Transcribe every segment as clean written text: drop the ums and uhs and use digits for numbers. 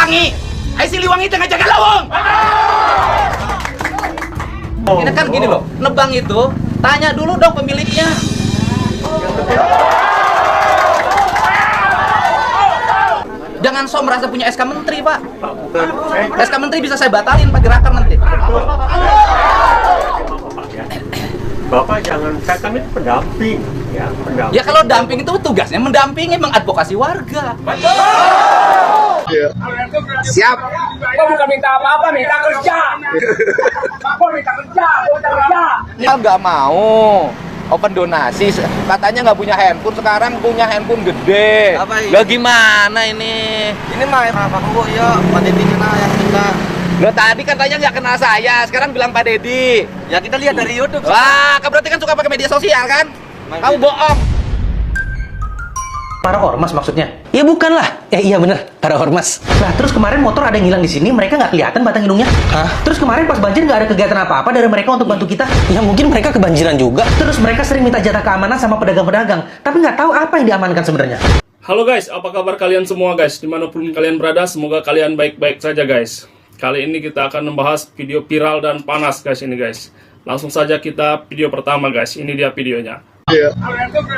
Siliwangi. Hai Siliwangi tengah jaga lawang. Ini kan gini loh, nebang itu tanya dulu dong pemiliknya. Jangan sok merasa punya SK Menteri, Pak. SK Menteri bisa saya batalin, Pak, di raker nanti. Bapak jangan, kami itu pendamping, ya pendamping. Ya kalau damping itu tugasnya mendampingi, mengadvokasi warga. Siap. Gua bukan minta apa-apa, minta kerja. Gua minta kerja. Dia nggak mau open donasi, katanya nggak punya handphone, sekarang punya handphone gede. Lah gimana ini? Ini mah Pak Kubu ya, Pak Deddy kena yang minta. Lo tadi katanya nggak kenal saya, sekarang bilang Pak Deddy. Ya kita lihat dari YouTube. Wah, kamu berarti kan suka pakai media sosial kan? Kamu bohong. Para ormas maksudnya? Ya bukan lah. Iya bener, para ormas. Lah terus kemarin motor ada yang hilang di sini, mereka nggak kelihatan batang hidungnya. Hah? Terus kemarin pas banjir nggak ada kegiatan apa-apa dari mereka untuk bantu kita. Ya mungkin mereka kebanjiran juga. Terus mereka sering minta jatah keamanan sama pedagang-pedagang, tapi nggak tahu apa yang diamankan sebenarnya. Halo guys, apa kabar kalian semua guys? Dimanapun kalian berada, semoga kalian baik-baik saja guys. Kali ini kita akan membahas video viral dan panas guys ini guys. Langsung saja kita video pertama guys, ini dia videonya.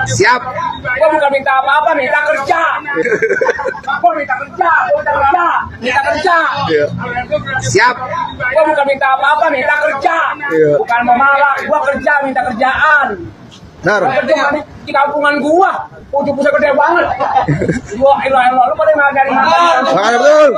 Siap. Gua bukan minta apa-apa, minta kerja. Gua minta kerja. Minta kerja. Siap. Gua bukan minta apa-apa, minta kerja. Bukan memalak, gua kerja, minta kerjaan. Benar. Gua kerja di kampungan gua. Ujung pusat gede banget. Wah, elah, lu pada ngajarin apa? Makan betul.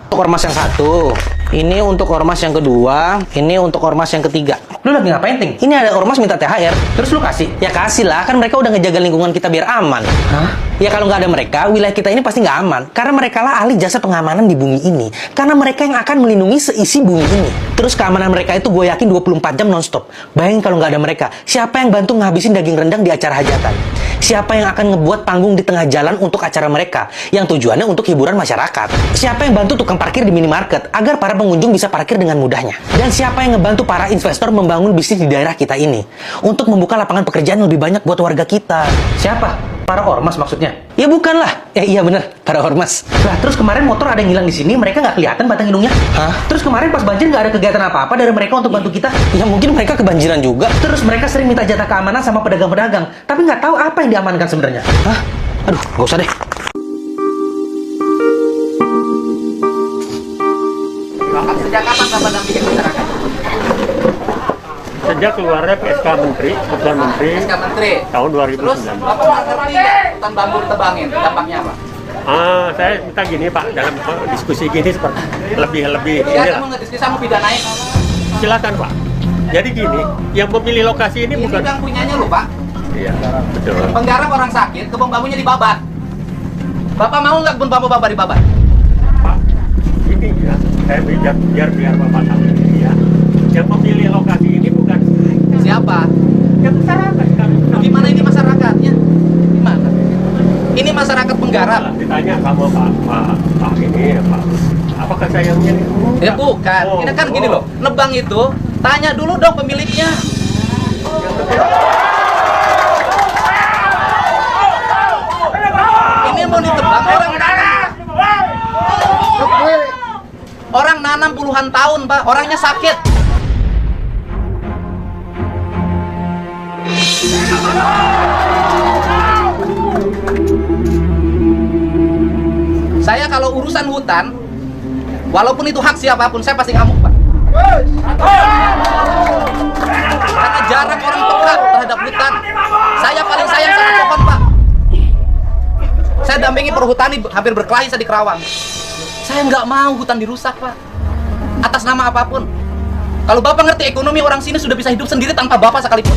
Untuk ormas yang satu, ini untuk ormas yang kedua, ini untuk ormas yang ketiga. Lu lagi ngapain, Ting? Ini ada ormas minta THR, terus lu kasih? Ya kasih lah, kan mereka udah ngejaga lingkungan kita biar aman. Hah? Ya kalau nggak ada mereka, wilayah kita ini pasti nggak aman. Karena mereka lah ahli jasa pengamanan di bumi ini. Karena mereka yang akan melindungi seisi bumi ini. Terus keamanan mereka itu gue yakin 24 jam nonstop. Bayangin kalau nggak ada mereka, siapa yang bantu ngabisin daging rendang di acara hajatan? Siapa yang akan ngebuat panggung di tengah jalan untuk acara mereka, yang tujuannya untuk hiburan masyarakat? Siapa yang bantu tukang parkir di minimarket agar para pengunjung bisa parkir dengan mudahnya? Dan siapa yang ngebantu para investor membangun bisnis di daerah kita ini untuk membuka lapangan pekerjaan lebih banyak buat warga kita? Siapa? Para ormas maksudnya? Ya bukan lah. Iya bener, para ormas. Lah terus kemarin motor ada yang hilang di sini, mereka nggak kelihatan batang hidungnya. Hah? Terus kemarin pas banjir nggak ada kegiatan apa-apa dari mereka untuk bantu kita. Ya mungkin mereka kebanjiran juga. Terus mereka sering minta jatah keamanan sama pedagang-pedagang, tapi nggak tahu apa yang diamankan sebenarnya. Hah? Aduh, nggak usah deh. Sejak kapan Bapak dampingi masyarakat? Sejak keluarnya PSK Menteri, Keputusan Menteri SK Menteri. tahun Terus 2019. Bapak ngerti nggak hutan bambu ditebangin, dampaknya apa? Saya minta gini Pak, dalam diskusi gini seperti lebih Ya, ini kamu ngediskusi sama pidanain. silakan Pak. Jadi gini, yang memilih lokasi ini Ini bukan. yang punyanya loh, Pak. Iya, betul. Penggarap orang sakit, kebun bambunya dibabat. Bapak mau nggak kebun bambu Bapak dibabat? Pak, ini ya, saya biar Bapak tahu ini ya. Yang memilih lokasi ini bukan Siapa? ya masyarakat kan. Gimana ini masyarakatnya? Gimana? Ini masyarakat penggarap. Ditanya kamu Pak ini ya Pak. Apakah saya yang milih? Ya bukan. Oh, Ini kan gini loh, nebang itu tanya dulu dong pemiliknya. Ini mau ditebang orang nanam puluhan tahun, Pak. Orangnya sakit. Saya kalau urusan hutan, walaupun itu hak siapapun, saya pasti ngamuk, Pak. Karena jarang orang peka terhadap hutan. Saya paling sayang sama pohon, Pak. Saya dampingi perhutani hampir berkelahi saya di Kerawang. Saya nggak mau hutan dirusak, Pak. Atas nama apapun. Kalau Bapak ngerti ekonomi, orang sini sudah bisa hidup sendiri tanpa Bapak sekalipun.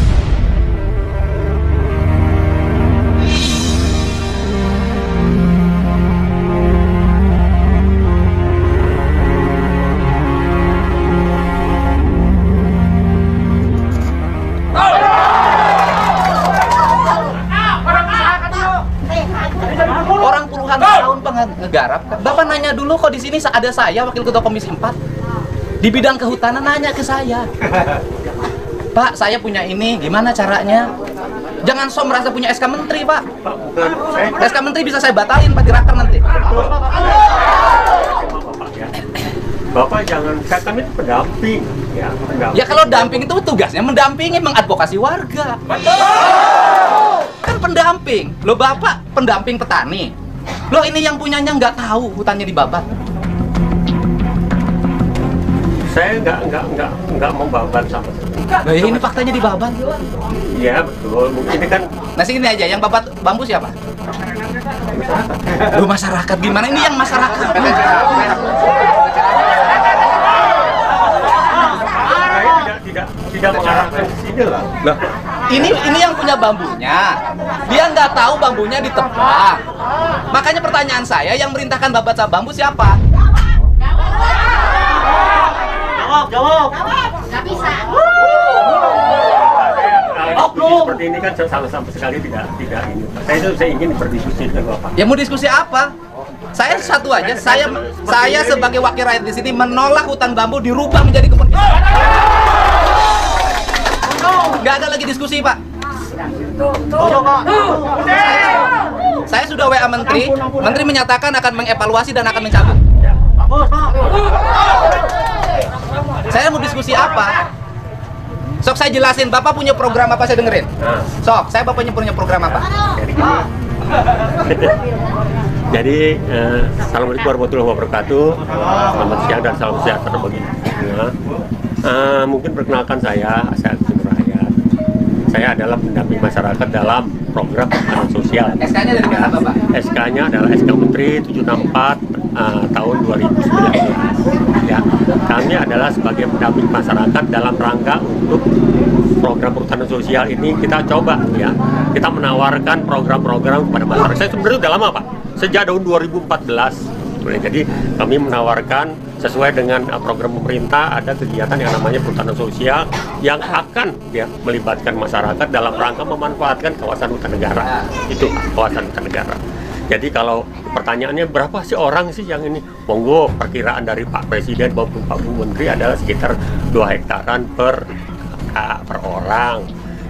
Orang puluhan tahun ngegarap. Bapak nanya dulu kok di sini ada saya wakil ketua komisi 4 di bidang kehutanan, nanya ke saya. Pak, saya punya ini, gimana caranya? Jangan sok merasa punya SK Menteri, Pak. SK Menteri bisa saya batalin, Pak, di raker nanti. Bapak jangan, kami itu pendamping, ya. Pendamping. Ya kalau damping itu tugasnya mendampingi, mengadvokasi warga. Kan pendamping. Lo Bapak pendamping petani. Lo ini yang punyanya nggak tahu hutannya dibabat. Saya nggak membabat sama sekali. Nah, ini faktanya dibabat. Iya betul. Ini kan Nah sini aja, yang babat bambu siapa? Lo masyarakat gimana? Ini yang masyarakat. tidak mengarahkan ke sini lah. Loh, ini yang punya bambunya. Dia nggak tahu bambunya ditebang. Makanya pertanyaan saya, yang merintahkan babat sama bambu siapa? Jawab. Nggak bisa. Seperti ini kan sama sekali tidak ini. Saya ingin berdiskusi dengan Bapak. Ya mau diskusi apa? Saya satu aja, saya sebagai wakil rakyat di sini menolak hutan bambu dirubah menjadi kebun. Nggak ada lagi diskusi, Pak. Saya sudah WA Menteri, Menteri menyatakan akan mengevaluasi dan akan mencabut. Saya mau diskusi apa? Sok saya jelasin, Bapak punya program apa, saya dengerin. Sok, saya Bapaknya punya program apa? Jadi, Assalamualaikum warahmatullahi wabarakatuh. Selamat siang dan salam sejahtera bagi semua. Mungkin perkenalkan saya Agus Rahyat. Saya adalah pendamping masyarakat dalam program perhutanan sosial. SK-nya dari mana, Bapak? SK-nya adalah SK Menteri 764 tahun 2019. Ya, kami adalah sebagai pendamping masyarakat dalam rangka untuk program perhutanan sosial ini kita coba ya. Kita menawarkan program-program kepada masyarakat. Saya sebenarnya udah lama, Pak. Sejak tahun 2014. Jadi kami menawarkan sesuai dengan program pemerintah ada kegiatan yang namanya perhutanan sosial yang akan ya melibatkan masyarakat dalam rangka memanfaatkan kawasan hutan negara. Itu kawasan hutan negara. Jadi kalau pertanyaannya berapa sih orang sih yang ini? Monggo, perkiraan dari Pak Presiden maupun Pak Bu Menteri adalah sekitar 2 hektaran per orang.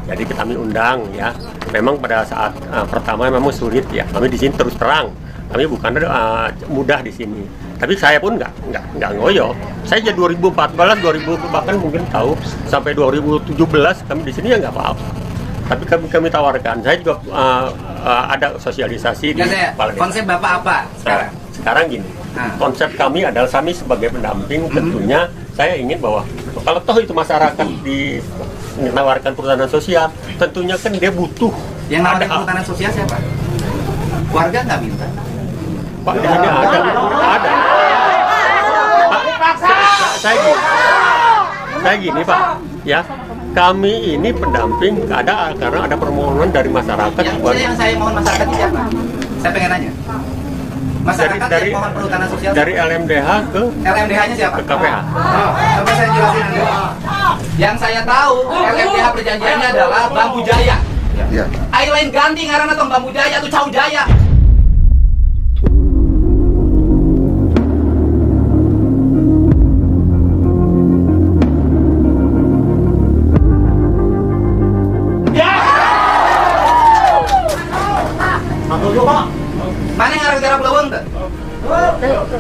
Jadi kami undang ya. Memang pada saat pertama memang sulit ya. Kami di sini terus terang. Kami bukan mudah di sini. Tapi saya pun nggak ngoyo. Saya jadi 2014, 2000 bahkan mungkin tahu sampai 2017 kami di sini ya nggak apa-apa. Tapi kami tawarkan. Saya juga ada sosialisasi di kepala desa. Konsep Bapak apa sekarang? Sekarang gini. Konsep kami adalah kami sebagai pendamping tentunya saya ingin bahwa kalau toh itu masyarakat dinawarkan perhutanan sosial, tentunya kan dia butuh. Yang nawarin perhutanan sosial siapa? Warga nggak minta. Pak, di sini ada. Pak, saya gini Pak, ya kami ini pendamping ada karena ada permohonan dari masyarakat. Yang saya mohon masyarakat ini siapa? Saya pengen nanya. Masyarakat dari yang mohon perhutanan sosial dari LMDH ke LMDH-nya siapa? Ke KPH. Coba saya jelasin dulu. Yang saya tahu LMDH perjanjiannya adalah Bambu Jaya. Ya. Ayo lain ganti ngaranna tong Bambu Jaya atau Cau Jaya. Mana yang harus garap lawang tuh?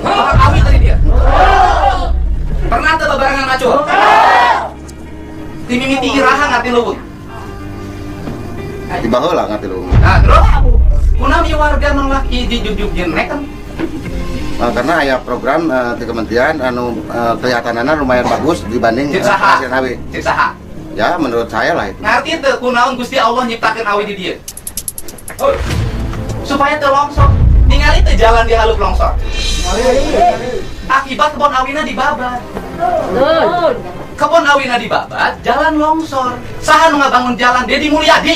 Orang awi tadi dia. Pernah tuh babarangan macul? Timimiti iraha ngerti lawang. Di baheula ngerti lu. Nah terus, kunami warga nolak di jujub jenek kan? Karena aya program di kementerian kelihatanana lumayan bagus dibanding Cipsaha. hasil awi. Cipsaha. Ya menurut saya lah itu. Ngerti tuh kunaon Gusti Allah nyiptakeun awi di dia. Supaya teu longsor. Ningali teu jalan di haluk longsor. Akibat kebon awina dibabat. Kebon awina dibabat, jalan longsor. Saha nu ngabangun jalan? Dedi Mulyadi.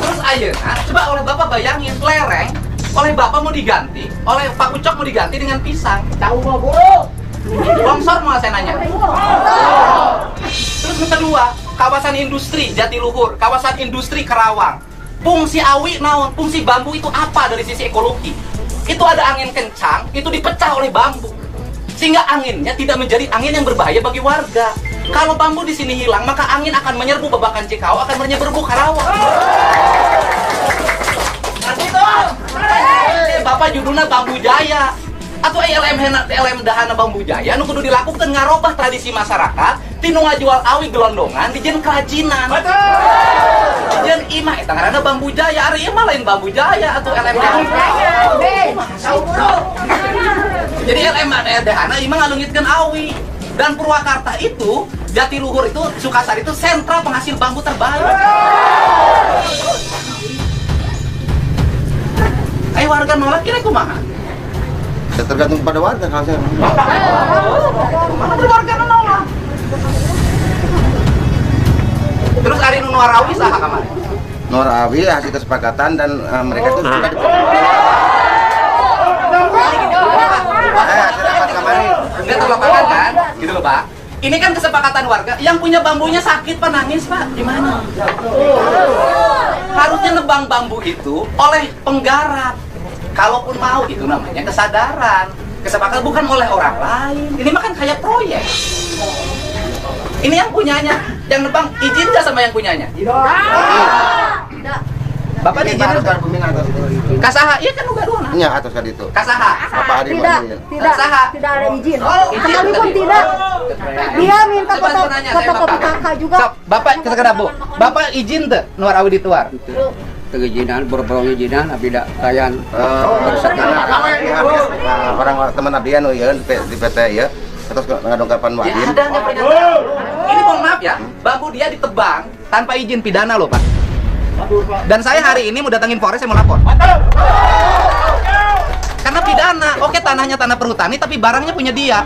Terus ayeuna, coba oleh Bapak bayangin lereng oleh Bapak mau diganti, oleh Pak Ucok mau diganti dengan pisang. Tahu mah bro. Longsor mau saya nanya. Terus yang kedua, kawasan industri Jatiluhur, kawasan industri Karawang. Fungsi awi naon? Fungsi bambu itu apa dari sisi ekologi? Itu ada angin kencang, itu dipecah oleh bambu. sehingga anginnya tidak menjadi angin yang berbahaya bagi warga. Kalau bambu di sini hilang, maka angin akan menyerbu Babakan Cikau, akan menyerbu Karawang. Nanti dong, Bapak judulnya Bambu Jaya atau LM dahana Bambu Jaya nu kudu dilakukan ngarobah tradisi masyarakat tinu ngajual awi gelondongan di jen kerajinan. Jen imah eta ngaranna Bambu Jaya, ari imah lain Bambu Jaya atau LM dahana. Jadi LM dahana imah ngalungitkeun awi. Dan Purwakarta itu, Jatiluhur itu, Sukasari itu sentra penghasil bambu terbaik. Ayo warga nolak kira kumaha? Ya, tergantung pada warga kalau saya. Mana tuh warga nolak? Terus Ari Nuarawi saha kamari? Norawi hasil kesepakatan dan mereka itu sudah hasil rapat kamari. Enggak terlapangan kan? Gitu loh Pak. Ini kan kesepakatan warga. Yang punya bambunya sakit Pak, nangis Pak. Gimana? Harusnya nebang bambu itu oleh penggarap. Kalaupun mau, itu namanya kesadaran. Kesepakatan bukan oleh orang lain. Ini mah kan kayak proyek. Ini yang punyanya. Yang nebang izin nggak sama yang punyanya? Bapak Ini izin harus nggak? bumi atas. Kasaha, iya kan udah dua. Iya atas kan itu. Kasaha. Bapak Adi Tidak, Muhammad. tidak, Saha. tidak ada izin. Oh, izin Sekalipun tadi. tidak. Dia minta Coba foto nanya, saya fotokopi Bapak. kakak juga. Sok, Bapak sekedar Bu. Bapak izin tuh Nuarawi dituar. Perizinan, berperang izinan, tapi tidak kayan Orang teman Abdian ya di PT ya. Terus ngadongkapan Ya Wadin. ada yang peringatan. Ini mohon maaf ya, bambu dia ditebang tanpa izin pidana loh Pak. Dan saya hari ini mau datangin Polres, saya mau lapor. Karena pidana, oke tanahnya tanah perhutani, tapi barangnya punya dia.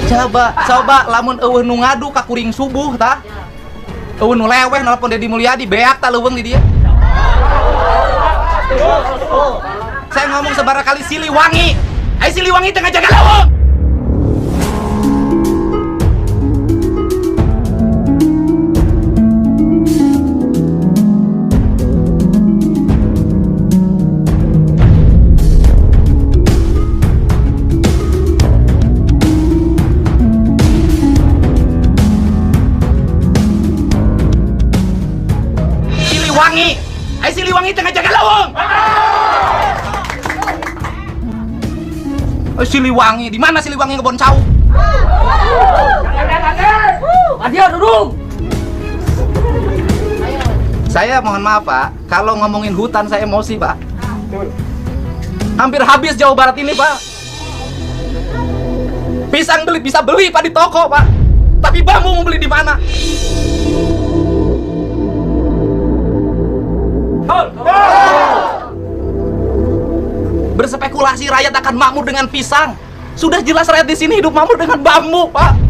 Coba lamun eueuh nu ngadu ka kuring subuh tah. Eueuh nu leweh nelpon Deddy Mulyadi, beak tah leuweung di dia. Saya ngomong sebarang kali Siliwangi. Ayo Siliwangi tengah jaga lawang. Siliwangi. Ayo Siliwangi tengah jaga lawang. Siliwangi, di mana Siliwangi Kebon Cau? Adia duduk. Saya mohon maaf Pak, kalau ngomongin hutan saya emosi Pak. Hampir habis Jawa Barat ini Pak. Pisang bisa beli Pak di toko Pak. Tapi bambu mau beli di mana? Berspekulasi rakyat akan makmur dengan pisang. Sudah jelas rakyat di sini hidup makmur dengan bambu, Pak.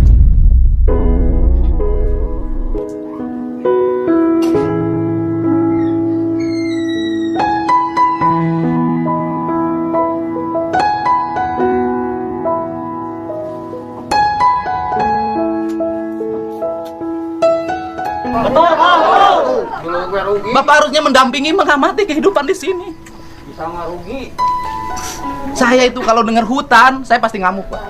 Bapak harusnya mendampingi, mengamati kehidupan di sini. sama rugi. Saya itu kalau dengar hutan, saya pasti ngamuk, Pak.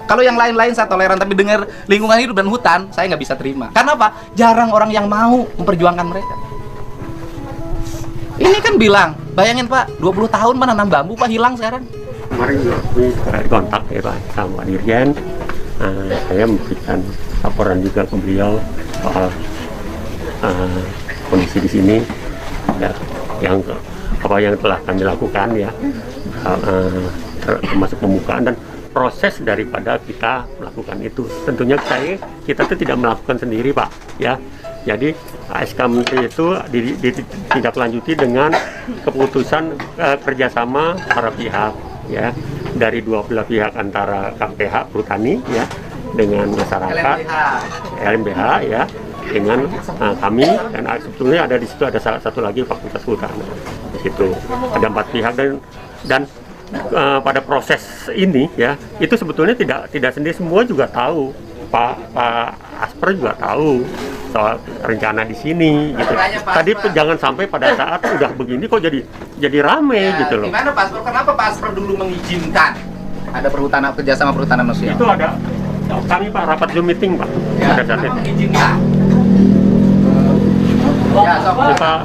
Kalau yang lain-lain saya toleran, tapi dengar lingkungan hidup dan hutan, saya nggak bisa terima. Karena apa? Jarang orang yang mau memperjuangkan mereka. Ini kan bilang, bayangin Pak, 20 tahun Pak nanam bambu, Pak, hilang sekarang. Kemarin juga kontak ya Pak sama Dirjen. Saya memberikan laporan juga ke beliau soal kondisi di sini, ya, yang apa yang telah kami lakukan ya, termasuk pembukaan dan proses daripada kita melakukan itu. Tentunya kita itu tidak melakukan sendiri Pak, ya. Jadi SK Menteri itu ditindaklanjuti dengan keputusan kerjasama para pihak, ya, dari dua belah pihak antara KPH Perhutani ya dengan masyarakat, LMBH ya dengan kami, dan sebetulnya ada di situ ada satu lagi Fakultas Kehutanan. Di situ ada 4 pihak dan pada proses ini ya itu sebetulnya tidak sendiri, semua juga tahu, Pak Asper juga tahu soal rencana di sini gitu. Makanya, Pak, Tadi Pak. jangan sampai pada saat udah begini kok jadi rame gitu loh. Gimana Pak Aspro? Kenapa Pak Aspro dulu mengizinkan ada perhutanan kerjasama perhutanan sosial? Itu ada kami Pak rapat Zoom meeting Pak. Ya, Pada saat kenapa itu. mengizinkan? Ya, sok. Pak.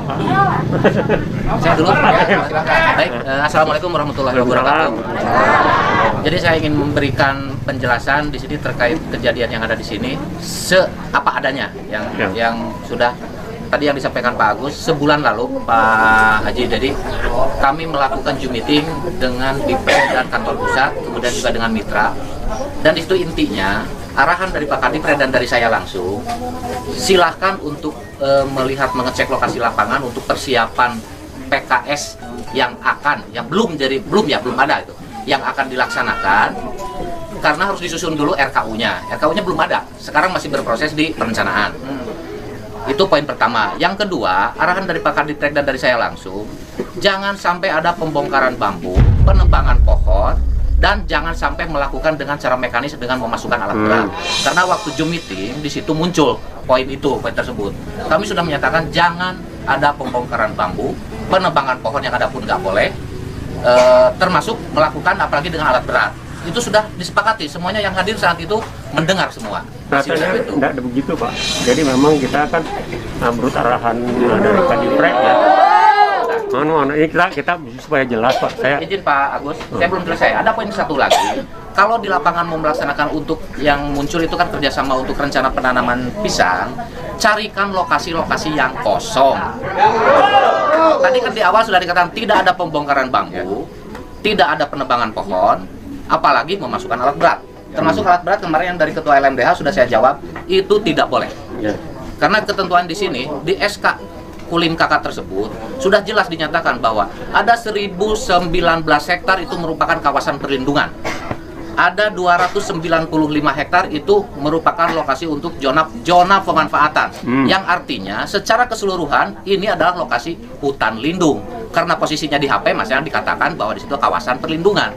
Saya dulu. Ya, silakan. Baik, assalamualaikum warahmatullahi wabarakatuh. Jadi saya ingin memberikan penjelasan di sini terkait kejadian yang ada di sini apa adanya yang sudah tadi yang disampaikan Pak Agus sebulan lalu Pak Haji. Jadi kami melakukan Zoom meeting dengan Dipres dan kantor pusat, kemudian juga dengan mitra. Dan di situ intinya arahan dari Pak Kadipres dan dari saya langsung, silahkan untuk melihat mengecek lokasi lapangan untuk persiapan PKS yang belum ada itu, yang akan dilaksanakan karena harus disusun dulu RKU-nya. RKU-nya belum ada, sekarang masih berproses di perencanaan. Itu poin pertama. Yang kedua, arahan dari Pak Kadipres dan dari saya langsung, jangan sampai ada pembongkaran bambu, penebangan pohon, dan jangan sampai melakukan dengan cara mekanis dengan memasukkan alat berat. Karena waktu Zoom meeting di situ muncul poin tersebut. Kami sudah menyatakan jangan ada pembongkaran bambu, penebangan pohon yang ada pun nggak boleh, termasuk melakukan apalagi dengan alat berat. Itu sudah disepakati, semuanya yang hadir saat itu mendengar semua. Rasanya tidak begitu Pak. Jadi memang kita kan menurut arahan dari Kadipres ya. Ini kita supaya jelas Pak. Saya izin Pak Agus, saya belum selesai. Ada poin satu lagi. Kalau di lapangan mau melaksanakan untuk yang muncul itu kan kerjasama untuk rencana penanaman pisang, carikan lokasi-lokasi yang kosong. Tadi kan di awal sudah dikatakan tidak ada pembongkaran bambu, tidak ada penebangan pohon, apalagi memasukkan alat berat. Termasuk alat berat kemarin yang dari Ketua LMDH sudah saya jawab, itu tidak boleh. Karena ketentuan di sini, di SK Kulim KK tersebut sudah jelas dinyatakan bahwa ada 1019 hektar itu merupakan kawasan perlindungan. Ada 295 hektar itu merupakan lokasi untuk zona pemanfaatan. Yang artinya secara keseluruhan ini adalah lokasi hutan lindung. Karena posisinya di HP masih dikatakan bahwa di situ kawasan perlindungan.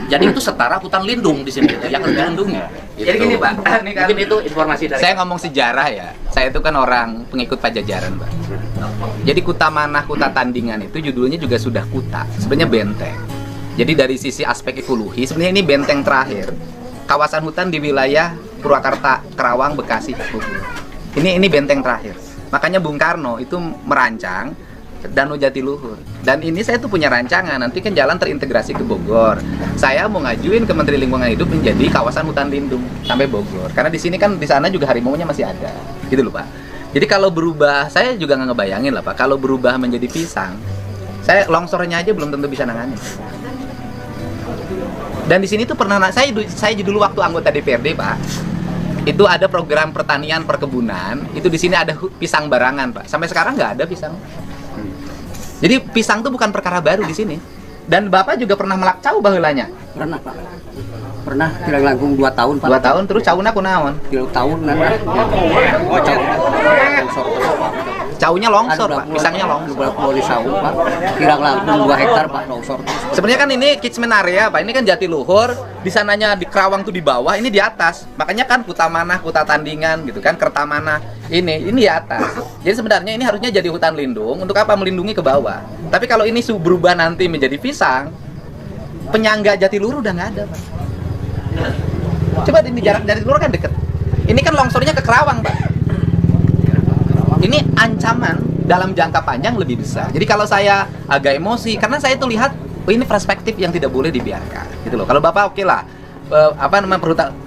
Jadi itu setara hutan lindung di sini yang dilindungi. Jadi gini Pak, ini kan mungkin itu informasi dari saya ngomong sejarah ya. Saya itu kan orang pengikut Pajajaran, Pak. Jadi Kuta Manah, Kuta Tandingan itu judulnya juga sudah kuta, sebenarnya benteng. Jadi dari sisi aspek ekologi, sebenarnya ini benteng terakhir kawasan hutan di wilayah Purwakarta, Kerawang, Bekasi, Bogor. Ini benteng terakhir. Makanya Bung Karno itu merancang Danau Jatiluhur. Dan ini saya tuh punya rancangan, nanti kan jalan terintegrasi ke Bogor. Saya mau ngajuin ke Menteri Lingkungan Hidup menjadi kawasan hutan lindung sampai Bogor. Karena di sini kan di sana juga harimaunya masih ada. Gitu loh, Pak. Jadi kalau berubah, saya juga nggak ngebayangin lah Pak, kalau berubah menjadi pisang, saya longsornya aja belum tentu bisa nanganin. Dan di sini tuh pernah, saya dulu waktu anggota DPRD Pak, itu ada program pertanian perkebunan, itu di sini ada pisang barangan Pak. Sampai sekarang nggak ada pisang. Jadi pisang tuh bukan perkara baru di sini. Dan Bapak juga pernah melakcau bahulanya. Pernah Pak. Pernah Kilang Langgung 2 tahun Pak. 2 tahun terus cauna kunaon? 3 tahun Caunya longsor Pak, pisangnya longsor. Boleh saung Pak. Kilang Langgung 2 hektar Pak longsor. Sebenarnya kan ini catchment area Pak, ini kan Jatiluhur, di sananya di Kerawang tuh di bawah, ini di atas. Makanya kan Kuta Manah, Kuta Tandingan gitu kan, Kertamanah, ini di atas. Jadi sebenarnya ini harusnya jadi hutan lindung, untuk apa? Melindungi ke bawah. Tapi kalau ini berubah nanti menjadi pisang, penyangga Jatiluhur udah nggak ada Pak. Coba ini jarak Jatiluhur kan deket. Ini kan longsornya ke Kerawang Pak. Ini ancaman dalam jangka panjang lebih besar. Jadi kalau saya agak emosi, karena saya tuh lihat, oh ini perspektif yang tidak boleh dibiarkan, gitu loh. Kalau Bapak oke lah,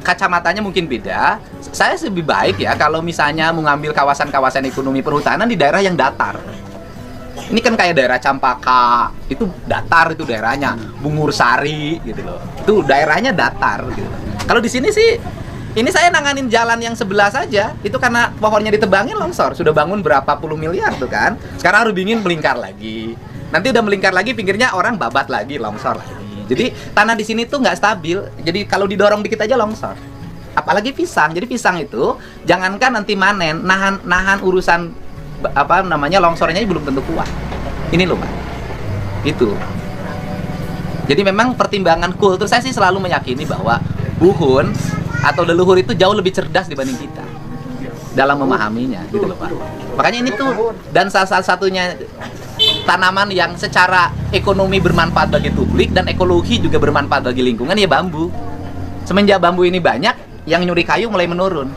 kacamatanya mungkin beda. Saya lebih baik ya kalau misalnya mengambil kawasan-kawasan ekonomi perhutanan di daerah yang datar. Ini kan kayak daerah Campaka, itu datar itu daerahnya, Bungur Sari gitu loh. Itu daerahnya datar gitu. Kalau di sini sih, ini saya nanganin jalan yang sebelah saja, itu karena pohonnya ditebangin longsor, sudah bangun berapa puluh miliar tuh kan. Sekarang harus ingin melingkar lagi. Nanti udah melingkar lagi, pinggirnya orang babat lagi, longsor lagi. Jadi tanah di sini tuh nggak stabil. Jadi kalau didorong dikit aja longsor. Apalagi pisang. Jadi pisang itu jangankan nanti manen, nahan urusan longsornya belum tentu kuat. Ini loh Pak. Itu. Jadi memang pertimbangan kultur, saya sih selalu meyakini bahwa buhun atau leluhur itu jauh lebih cerdas dibanding kita. dalam memahaminya gitu loh Pak. Makanya ini tuh dan salah satunya tanaman yang secara ekonomi bermanfaat bagi publik dan ekologi juga bermanfaat bagi lingkungan ya bambu. Semenjak bambu ini banyak, yang nyuri kayu mulai menurun.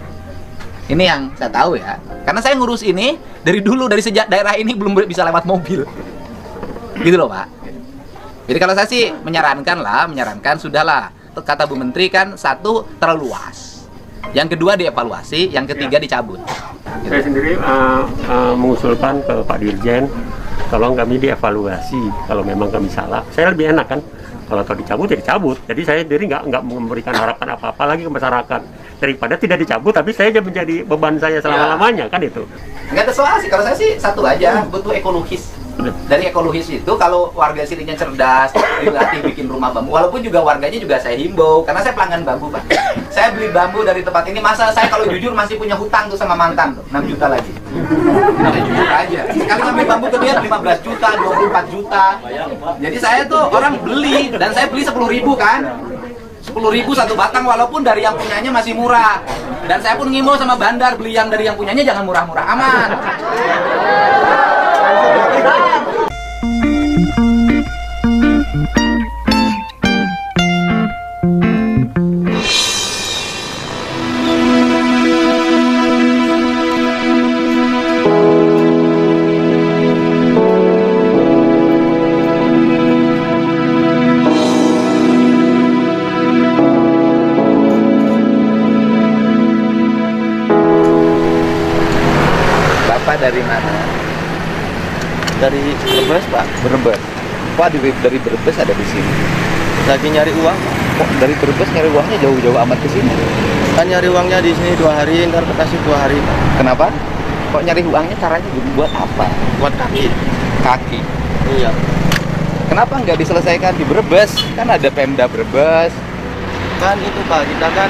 Ini yang saya tahu ya. Karena saya ngurus ini dari dulu, dari sejak daerah ini belum bisa lewat mobil. Gitu loh Pak. Jadi kalau saya sih menyarankan sudahlah. Kata Bu Menteri kan, satu terlalu luas. Yang kedua dievaluasi, yang ketiga dicabut. Saya sendiri mengusulkan ke Pak Dirjen, tolong kami dievaluasi kalau memang kami salah. Saya lebih enak kan, kalau dicabut ya dicabut. Jadi saya sendiri nggak memberikan harapan apa-apa lagi ke masyarakat. Daripada tidak dicabut, tapi saya menjadi beban saya selama-lamanya, kan itu. Nggak ada soal sih, kalau saya sih satu aja, butuh ekologis. Dari ekologis itu, kalau warga sininya cerdas, dilatih bikin rumah bambu. Walaupun juga warganya juga saya himbau, karena saya pelanggan bambu Pak. Saya beli bambu dari tempat ini, masa saya kalau jujur masih punya hutang tuh sama mantan tuh, 6 juta lagi. Nah, jujur aja. Sekali ngambil bambu ke dia 15 juta, 24 juta. Jadi saya tuh orang beli, dan saya beli 10.000 kan. 10.000 satu batang, walaupun dari yang punyanya masih murah. Dan saya pun ngimbau sama bandar, beli yang dari yang punyanya jangan murah-murah, aman. Bapak dari mana? Dari Brebes Pak. Brebes. Kok dari Brebes ada di sini? Lagi nyari uang. Kok dari Brebes nyari uangnya jauh-jauh amat ke sini? Kan nyari uangnya di sini 2 hari, ntar ke Tasik 2 hari Pak. Kenapa? Kok nyari uangnya caranya buat apa? Buat kaki. Kaki. Iya. Kenapa nggak diselesaikan di Brebes? Kan ada Pemda Brebes. Kan itu Pak, kita kan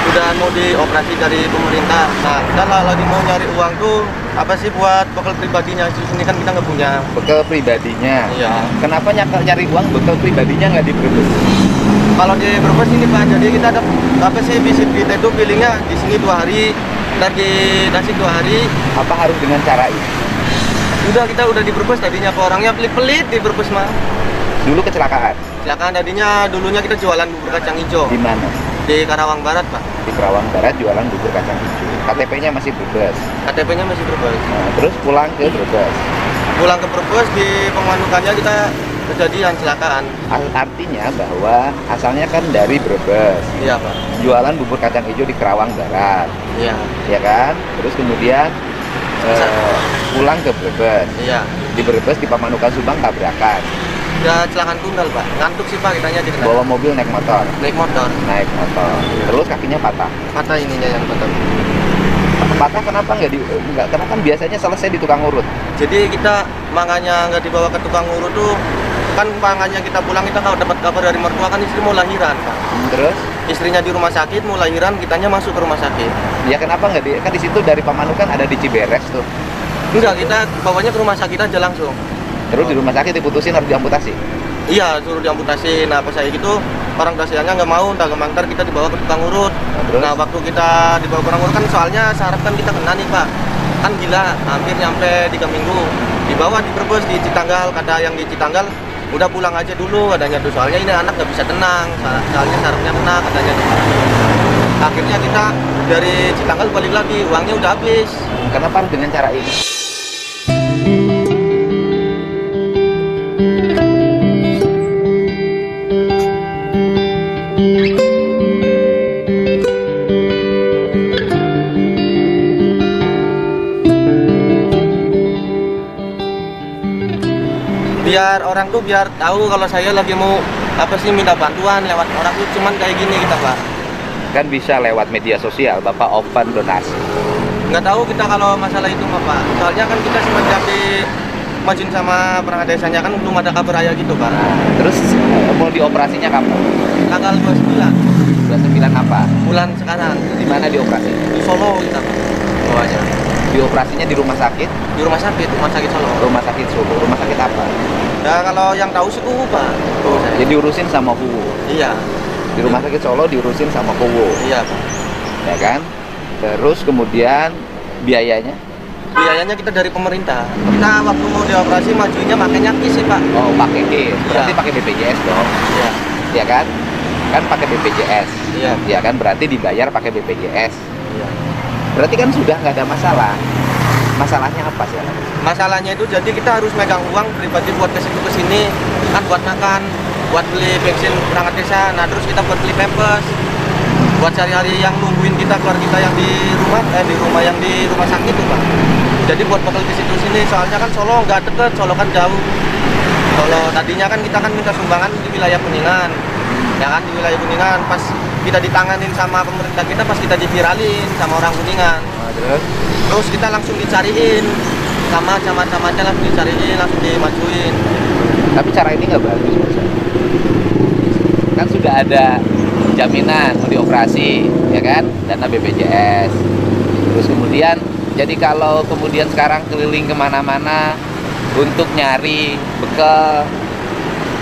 udah mau dioperasi dari pemerintah. Nah, kita lagi mau nyari uang tuh sih buat bekal pribadinya. Di sini kan kita nggak punya. Bekal pribadinya. Iya. Kenapa nyari uang bekal pribadinya nggak di Brebes? Kalau di Brebes ini Pak, jadi kita ada visit kita itu pilihnya di sini 2 hari, dan di Tasik 2 hari. Apa harus dengan cara ini? Kita udah di Brebes tadinya, ke orangnya pelit-pelit di Brebes mah. Dulu kecelakaan. Kecelakaan dulunya kita jualan bubur kacang hijau. Di mana? Di Karawang Barat Pak. Di Karawang Barat jualan bubur kacang hijau. KTP-nya masih Brebes. KTP-nya masih Brebes. Nah, terus pulang ke Brebes. Pulang ke Brebes, di pemanukannya kita kejadian kecelakaan. Artinya bahwa asalnya kan dari Brebes. Iya Pak. Jualan bubur kacang hijau di Karawang Barat. Iya. Ya kan? Terus kemudian pulang ke Brebes. Iya. Di Brebes di Pamanukan Subang tabrakan. Udah kecelakaan tunggal Pak. Ngantuk sih Pak kitanya di Bawa mobil naik motor. Naik motor. Naik motor. Terus kakinya patah. Patah ininya yang patah. Patah kenapa nggak? Karena kan biasanya selesai di tukang urut. Jadi kita makanya nggak dibawa ke tukang urut tuh, kan makanya kita pulang, kita kalau dapat kabar dari mertua kan istri mau lahiran Pak. Terus istrinya di rumah sakit mau lahiran, kitanya masuk ke rumah sakit. Ya kenapa nggak kan di situ dari Pamanukan ada di Ciberes tuh. Enggak, kita bawanya ke rumah sakit aja langsung. Terus di rumah sakit diputusin harus diamputasi. Iya, suruh diamputasi. Nah, pas saya gitu, orang kasihannya nggak mau, ntar kita dibawa ke tukang urut. Nah, waktu kita dibawa ke tukang urut kan soalnya saraf kan kita kena nih Pak. Kan gila, hampir nyampe 3 minggu. Dibawa di Brebes, di Citanggal, kata yang di Citanggal, udah pulang aja dulu katanya tuh. Soalnya ini anak nggak bisa tenang, soalnya sarafnya kena katanya. Akhirnya kita dari Citanggal balik lagi, uangnya udah habis. Kenapa harus dengan cara ini? Biar orang tuh biar tahu kalau saya lagi mau minta bantuan lewat orang tuh cuman kayak gini kita Pak. Kan bisa lewat media sosial, Bapak open donasi. Nggak tahu kita kalau masalah itu Pak. Soalnya kan kita semenjak di majuin sama perangkat desanya kan belum ada kabar ayah gitu Pak. Terus mau dioperasinya kapan? Tanggal 29. 29 apa? Bulan sekarang. Di mana dioperasi? Di Solo kita Pak. Bawanya. Dioperasinya di rumah sakit? Di rumah sakit Solo. Rumah sakit Solo. Rumah sakit apa? Ya kalau yang tahu sih Kuwu Pak. Jadi diurusin sama Kuwu. Iya. Di rumah sakit Solo diurusin sama Kuwu. Iya Pak. Ya kan? Terus kemudian biayanya? Biayanya kita dari pemerintah. Kita waktu mau dioperasi majunya makanya KIS sih Pak. Oh, pakai KIS. Berarti pakai BPJS dong. Iya. Iya kan? Kan pakai BPJS. Iya. Iya kan? Berarti dibayar pakai BPJS. Iya. Berarti kan sudah nggak ada masalah. Masalahnya apa sih? Masalahnya itu jadi kita harus megang uang pribadi buat ke situ ke sini, kan buat makan, buat beli bensin perangkat desa. Nah, terus kita buat beli pampers. Buat sehari-hari yang nungguin kita keluar kita yang di rumah yang di rumah sakit tuh Pak. Jadi buat bekal ke situ sini, soalnya kan Solo nggak deket, Solo kan jauh. Solo tadinya kan kita kan minta sumbangan di wilayah Kuningan, ya kan di wilayah Kuningan. Pas kita ditanganin sama pemerintah kita, pas kita diviralin sama orang Kuningan. Terus kita langsung dicariin sama camat-camatnya, langsung dicariin, langsung dimajuin. Tapi cara ini nggak bagus, Mas. Kan sudah ada jaminan mau dioperasi, ya kan, dana BPJS. Terus kemudian, jadi kalau kemudian sekarang keliling kemana-mana untuk nyari bekal,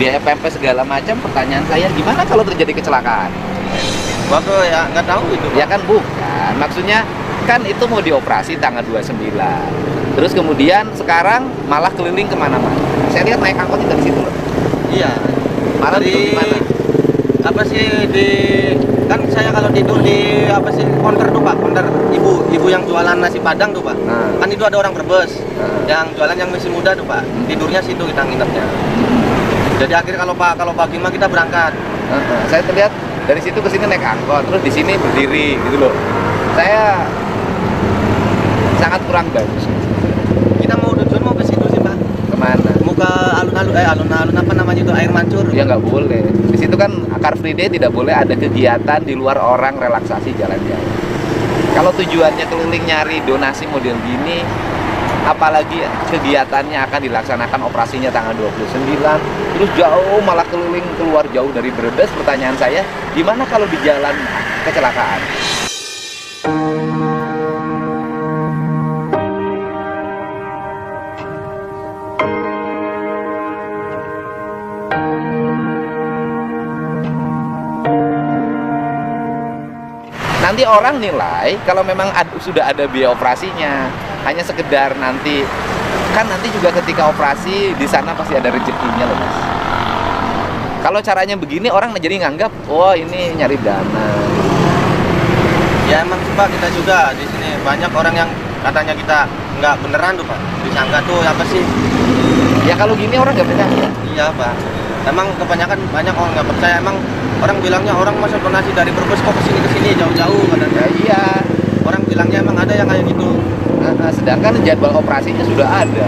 biaya pempes segala macam, pertanyaan saya gimana kalau terjadi kecelakaan? Waduh ya nggak tahu itu Pak. Ya kan bukan, maksudnya kan itu mau dioperasi tanggal 29. Terus kemudian sekarang malah keliling kemana-mana. Saya lihat naik angkot dari situ loh. Iya. Malah Dari di mana? apa sih di kan saya kalau tidur di apa sih counter tuh Pak, counter ibu yang jualan nasi padang tuh Pak. Kan itu ada orang Brebes yang jualan yang masih muda tuh Pak. Tidurnya situ kita nginepnya. Jadi akhirnya kalau pagi mah kita berangkat. Saya terlihat dari situ ke sini naik angkot, terus di sini berdiri gitu loh. Saya sangat kurang bagus. Kita mau tujuan mau ke situ sih Pak. Kemana? Mau ke alun-alun apa namanya itu, air mancur. Ya nggak boleh. Di situ kan Car Free Day tidak boleh ada kegiatan di luar orang relaksasi jalan-jalan. Kalau tujuannya keliling nyari donasi model gini, apalagi kegiatannya akan dilaksanakan operasinya tanggal 29, terus jauh malah keliling keluar jauh dari Brebes. Pertanyaan saya, gimana kalau di jalan kecelakaan? Nanti orang nilai kalau memang sudah ada biaya operasinya, hanya sekedar nanti juga ketika operasi di sana pasti ada rezekinya loh Mas. Kalau caranya begini orang jadi nganggap, oh ini nyari dana. Ya emang sih Pak, kita juga di sini banyak orang yang katanya kita nggak beneran tuh Pak, disangka tuh apa sih? Ya kalau gini orang nggak percaya. Iya Pak, emang kebanyakan banyak orang nggak percaya. Emang orang bilangnya orang masa donasi dari Brebes kok kesini jauh-jauh katanya. Ya, iya. Orang bilangnya emang ada yang kayak gitu. Sedangkan jadwal operasinya sudah ada.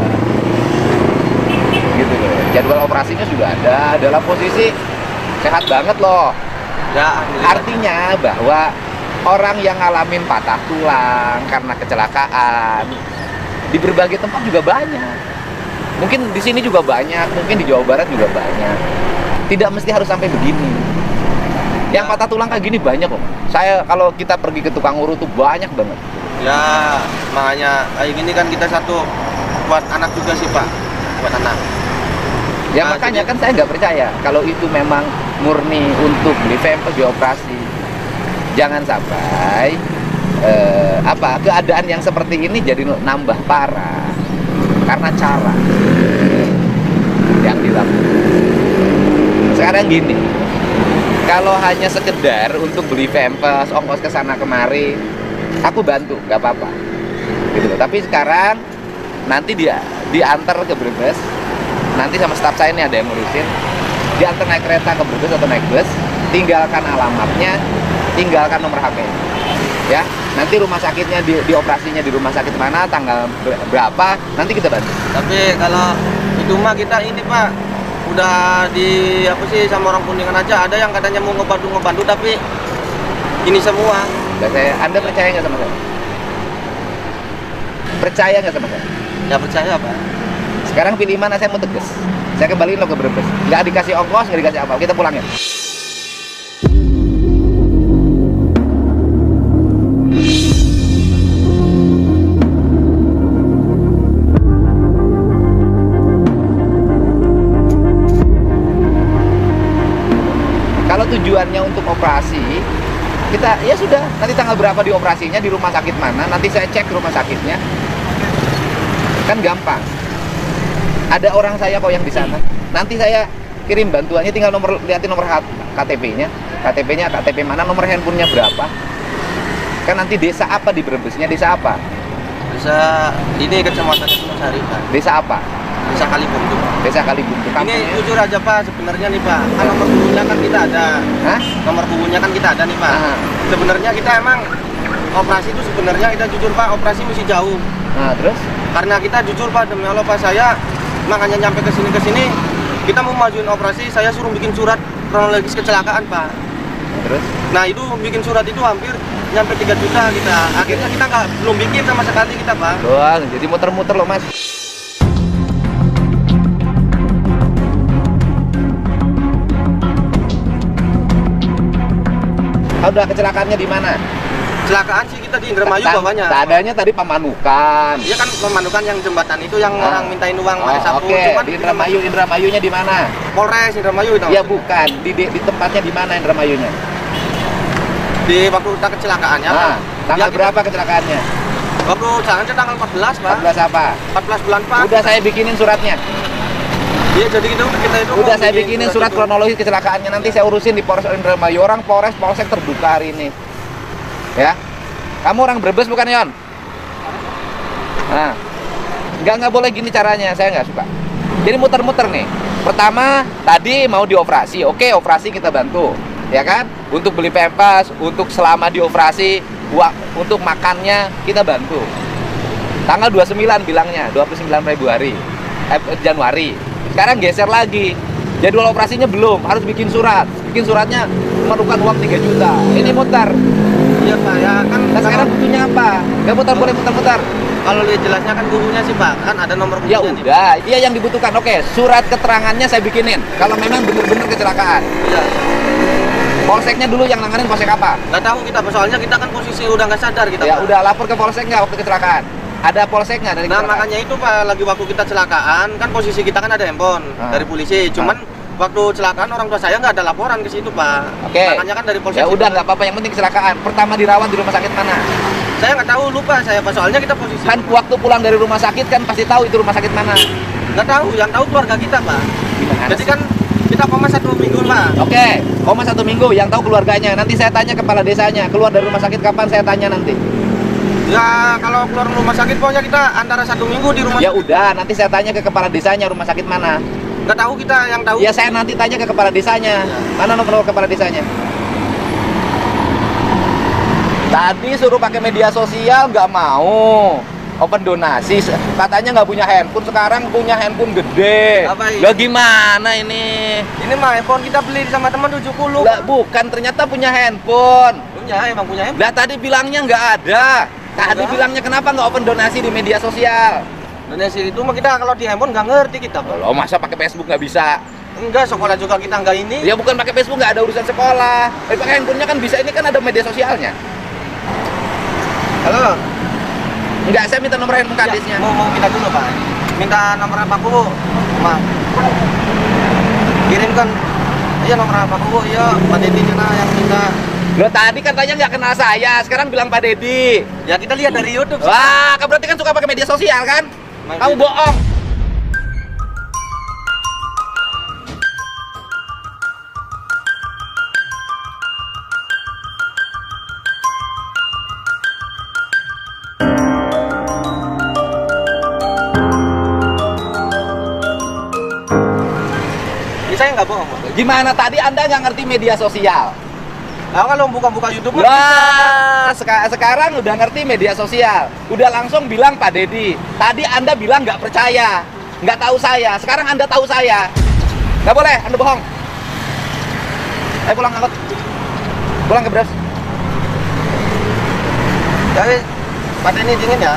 Gitu loh. Jadwal operasinya sudah ada dalam posisi sehat banget loh. Ya, artinya bahwa orang yang ngalamin patah tulang karena kecelakaan di berbagai tempat juga banyak. Mungkin di sini juga banyak, mungkin di Jawa Barat juga banyak. Tidak mesti harus sampai begini. Yang patah tulang kayak gini banyak kok. Saya kalau kita pergi ke tukang urut tuh banyak banget. Ya, makanya kayak gini kan kita satu buat anak juga sih Pak, buat anak. Ya makanya kan saya nggak percaya kalau itu memang murni untuk beli pempes dioperasi. Jangan sampai keadaan yang seperti ini jadi nambah parah karena cara yang dilakukan. Sekarang gini, kalau hanya sekedar untuk beli pempes, ongkos ke sana kemari, aku bantu, nggak apa-apa. Gitu loh. Tapi sekarang nanti dia diantar ke Brebes, nanti sama staf saya ini ada yang ngurusin, diantar naik kereta ke Brebes atau naik bus, tinggalkan alamatnya, tinggalkan nomor HP. Ya, nanti rumah sakitnya dioperasinya di rumah sakit mana, tanggal berapa, nanti kita bantu. Tapi kalau itu mah kita ini Pak, udah di apa sih sama orang Kuningan aja, ada yang katanya mau ngebantu tapi ini semua. Anda percaya nggak sama saya? Percaya nggak sama saya? Ya percaya Pak. Sekarang pilih mana, saya mau tegas. Saya kembaliin lo ke Brebes. Nggak dikasih ongkos, nggak dikasih apa. Kita pulang ya. Kalau tujuannya untuk operasi, Kita, ya sudah, nanti tanggal berapa dioperasinya, di rumah sakit mana, nanti saya cek rumah sakitnya. Kan gampang. Ada orang saya kok yang di sana. Nanti saya kirim bantuannya, tinggal lihatin nomor KTP-nya. KTP-nya KTP mana, nomor handphonenya berapa. Kan nanti desa apa di Brebesnya, desa apa? Bisa ini kecamatan Sari Pak. Desa apa? Desa Kalibuntu. Desa Kalibuntu. Ini jujur aja Pak, sebenarnya nih Pak, kan nomor bukunya kan kita ada. Hah? Nomor bukunya kan kita ada nih Pak. Sebenarnya kita emang operasi itu sebenarnya kita jujur Pak, operasi mesti jauh. Nah, terus? Karena kita jujur Pak, demi Allah Pak, saya makanya nyampe ke sini kita mau majuin operasi, saya suruh bikin surat kronologis kecelakaan Pak. Terus? Nah itu bikin surat itu hampir nyampe 3 juta kita. Akhirnya kita belum bikin sama sekali kita Pak. Doang, jadi muter-muter loh Mas. Udah kecelakaannya di mana? Kecelakaan sih kita di Indramayu bawahnya. Adanya tadi Pamanukan. Iya kan Pamanukan yang jembatan itu yang orang mintain uang pakai sapu. Oke, Cuman di Indramayu, Indramayunya di mana? Polres Indramayu itu. Ya bukan, di tempatnya di mana Indramayunya? Di waktu kita kecelakaannya. Nah, tanggal berapa kecelakaannya? Waktu kecelakaan tanggal 14 Pak. 14 apa? 14 bulan Pak. Udah saya bikinin suratnya. Iya jadi kita itu udah saya bikinin surat kronologis kecelakaannya, nanti saya urusin di Polres Indramayu. Orang Polsek terbuka hari ini. Ya. Kamu orang Brebes bukan, Yon? Nah. Nggak boleh gini caranya, saya nggak suka. Jadi muter-muter nih. Pertama, tadi mau dioperasi. Oke, operasi kita bantu. Ya kan? Untuk beli pempas, untuk selama dioperasi, untuk makannya kita bantu. Tanggal 29 bilangnya, 29 Januari. Sekarang geser lagi. Jadwal operasinya belum, harus bikin surat. Bikin suratnya memerlukan uang 3 juta. Ini muter. Iya Pak, ya kan. Nah sekarang butuhnya apa? Nggak muter, boleh muter-muter. Kalau lihat jelasnya kan bukunya sih Pak, kan ada nomor bukunya. Ya udah, iya yang dibutuhkan. Oke, surat keterangannya saya bikinin. Kalau memang benar-benar kecelakaan. Iya. Polseknya dulu yang nanganin, polsek apa? Nggak tahu kita, soalnya kita kan posisi udah nggak sadar kita. Ya Pak. udah, lapor ke polsek nggak waktu kecelakaan? Ada polseknya dari Nah kecelakaan? makanya itu Pak, lagi waktu kita kecelakaan kan posisi kita kan ada handphone dari polisi. Cuman waktu kecelakaan orang tua saya nggak ada laporan ke situ Pak. Oke. Makanya kan dari polsek. Ya udah nggak apa-apa, yang penting kecelakaan. Pertama dirawat di rumah sakit mana? Saya nggak tahu, lupa saya Pak, soalnya kita posisi. Kan waktu pulang dari rumah sakit kan pasti tahu itu rumah sakit mana. Nggak tahu, yang tahu keluarga kita Pak. Gimana Jadi sih? kan kita koma 1 minggu Pak. Oke, koma 1 minggu, yang tahu keluarganya. Nanti saya tanya kepala desanya, keluar dari rumah sakit kapan, saya tanya nanti. Ya kalau keluar rumah sakit pokoknya kita antara 1 minggu di rumah. Ya udah, nanti saya tanya ke kepala desanya rumah sakit mana. Nggak tahu kita, yang tahu. Ya saya nanti tanya ke kepala desanya. Mana nomor kepala desanya? Tadi suruh pakai media sosial nggak mau. Open donasi, katanya nggak punya handphone, sekarang punya handphone gede. Apa ini? Lah gimana ini? Ini mah handphone kita beli sama teman 70. Lah bukan, ternyata punya handphone. Emang punya handphone. Lah tadi bilangnya nggak ada. Tadi bilangnya kenapa nggak open donasi di media sosial? Donasi itu mah kita kalau di handphone nggak ngerti kita Pak. Loh, masa pakai Facebook nggak bisa? Enggak, sekolah juga kita nggak ini. Ya bukan pakai Facebook, nggak ada urusan sekolah. Pakai handphonenya kan bisa, ini kan ada media sosialnya. Halo. Enggak, saya minta nomor handphone kadesnya. Mau minta dulu Pak. Minta nomor apa Bu? Maaf. Kirimkan. Iya nomor apa Bu? Iya, Pak Dedi cina yang minta. Loh tadi katanya nggak kenal saya, sekarang bilang Pak Dedi. Ya kita lihat dari YouTube. Wah, kamu berarti kan suka pakai media sosial kan? Kamu bohong. Saya nggak bohong. Gimana tadi Anda nggak ngerti media sosial? Nah, kalau buka-buka YouTube wah, sekarang udah ngerti media sosial. Udah langsung bilang Pak Dedi. Tadi Anda bilang nggak percaya, nggak tahu saya. Sekarang Anda tahu saya. Nggak boleh, Anda bohong. Ayo pulang angkot. Pulang ke Brebes. Jadi, Pak ini dingin ya?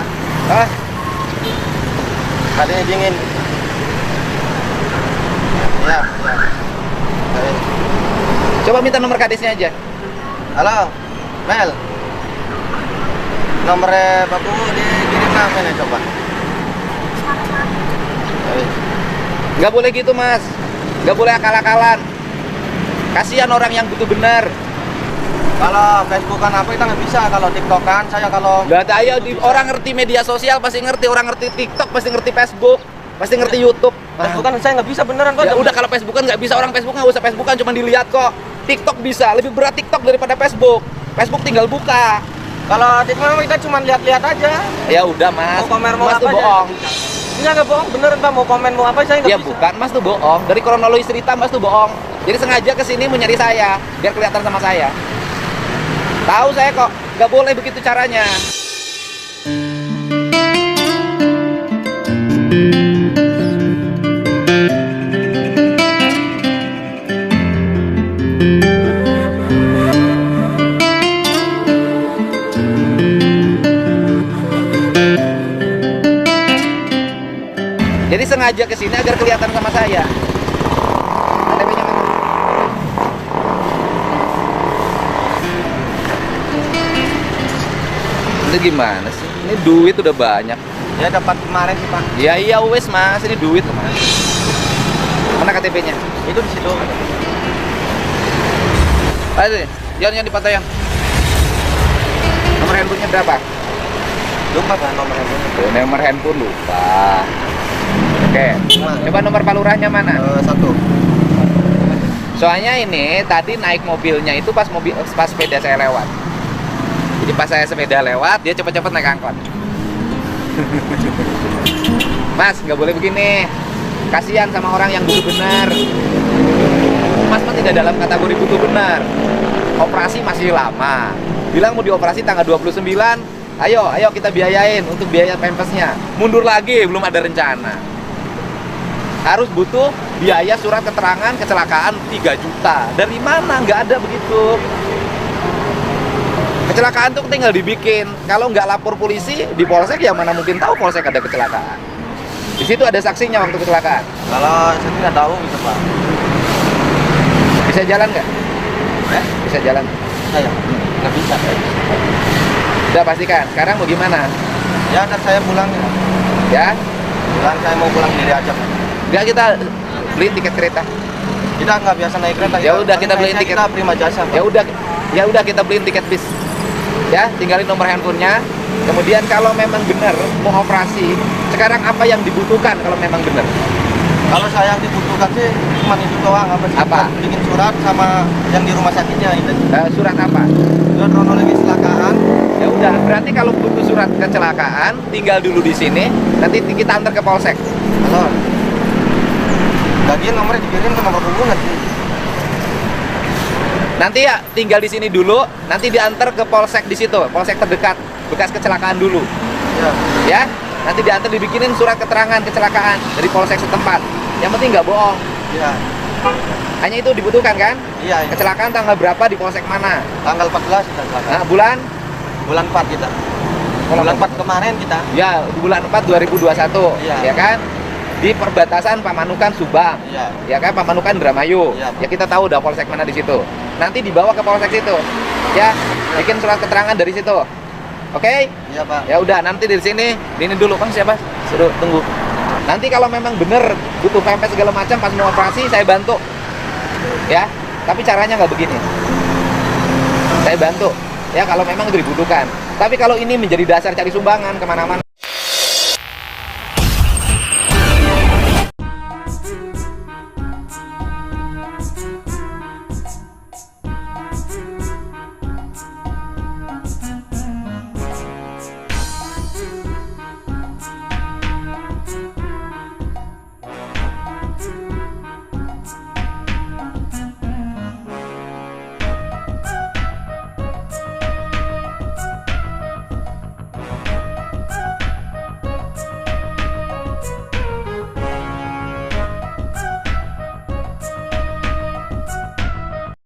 Pak ini dingin. Ya. Coba minta nomor kadesnya aja. Halo, Mel. Nomornya Bapak dikirim ke mana coba? Nggak boleh gitu Mas. Nggak boleh akal-akalan. Kasihan orang yang butuh benar. Kalau Facebook kan apa kita nggak bisa, kalau TikTok kan saya kalau Nggak tahu, orang ngerti media sosial pasti ngerti, orang ngerti TikTok pasti ngerti Facebook, pasti ngerti YouTube. Facebook kan saya nggak bisa beneran Pak. Ya udah, kalau Facebook kan nggak bisa, orang Facebook nggak usah Facebookan, cuma dilihat kok. TikTok bisa, lebih berat TikTok daripada Facebook. Facebook tinggal buka. Kalau TikTok kita cuma lihat-lihat aja. Ya udah Mas, Mau komen mau Mas apa tuh aja. bohong. Enggak bohong, beneran Pak, mau komen mau apa saya nggak Ya bisa. bukan, Mas tuh bohong. Dari kronologi cerita Mas tuh bohong. Jadi sengaja kesini mau nyari saya, biar kelihatan sama saya. Tahu saya kok, nggak boleh begitu caranya. Jadi sengaja kesini agar kelihatan sama saya. KTP-nya mana? Itu gimana sih? Ini duit udah banyak. Ya dapat kemarin sih Pak. Ya iya wes Mas, ini duit Mas. Mana KTP-nya? Itu di situ. Ayo nih, Yon dipantau Yon. Nomor handphonenya berapa? Lupa Pak nomor handphone. Tuh, nomor handphone lupa. Oke, coba nomor palurahnya mana? 1. Soalnya ini tadi naik mobilnya itu pas sepeda saya lewat. Jadi pas saya sepeda lewat, dia cepet-cepet naik angkot. Mas, nggak boleh begini. Kasihan sama orang yang butuh benar. Mas mah tidak dalam kategori butuh benar. Operasi masih lama. Bilang mau dioperasi tanggal 29. Ayo kita biayain untuk biaya pampasnya. Mundur lagi, belum ada rencana. Harus butuh biaya surat keterangan kecelakaan 3 juta. Dari mana? Nggak ada begitu. Kecelakaan tuh tinggal dibikin. Kalau nggak lapor polisi di polsek, ya mana mungkin tahu polsek ada kecelakaan. Di situ ada saksinya waktu kecelakaan. Kalau saya tidak tahu gitu Pak. Bisa jalan nggak? Bisa jalan. Saya nggak bisa. Udah pastikan. Sekarang mau gimana? Ya ntar saya pulang ya. Ya? Pulang saya mau pulang sendiri aja. Nggak, kita beliin tiket kereta. Kita nggak biasa naik kereta. Ya udah, kita beliin tiket. Kita prima jasa Pak. Ya udah kita beliin tiket bis. Ya, tinggalin nomor handphonenya. Kemudian kalau memang benar mau operasi, sekarang apa yang dibutuhkan kalau memang benar? Kalau saya yang dibutuhkan sih cuma itu doang, apa sih? Apa? Bikin surat sama yang di rumah sakitnya itu. Surat apa? Surat kronologi kecelakaan. Ya udah, berarti kalau butuh surat kecelakaan, tinggal dulu di sini, nanti kita antar ke polsek. Halo. Bagian nomornya dikirim ke nomor hubungan. Nanti ya tinggal di sini dulu, nanti diantar ke polsek di situ, polsek terdekat, bekas kecelakaan dulu. Ya. Ya, nanti diantar dibikinin surat keterangan kecelakaan dari polsek setempat. Yang penting nggak bohong. Iya. Hanya itu dibutuhkan kan? Iya. Kecelakaan tanggal berapa di polsek mana? Tanggal 14 kita kecelakaan. Nah, bulan 4 kita. Bulan 4 kemarin kita. Ya, bulan 4 2021. Iya. Ya kan? Di perbatasan Pamanukan Subang. Iya. Ya kan, Pamanukan Indramayu. Iya. Ya kita tahu udah polsek mana di situ. Nanti dibawa ke polsek situ. Ya, bikin surat keterangan dari situ. Oke? Iya, Pak. Ya udah, nanti dari sini dulu Bang, siapa? Suruh tunggu. Nanti kalau memang bener butuh pempes segala macam pas mau operasi, saya bantu. Ya, tapi caranya nggak begini. Saya bantu. Ya, kalau memang itu dibutuhkan. Tapi kalau ini menjadi dasar cari sumbangan kemana-mana.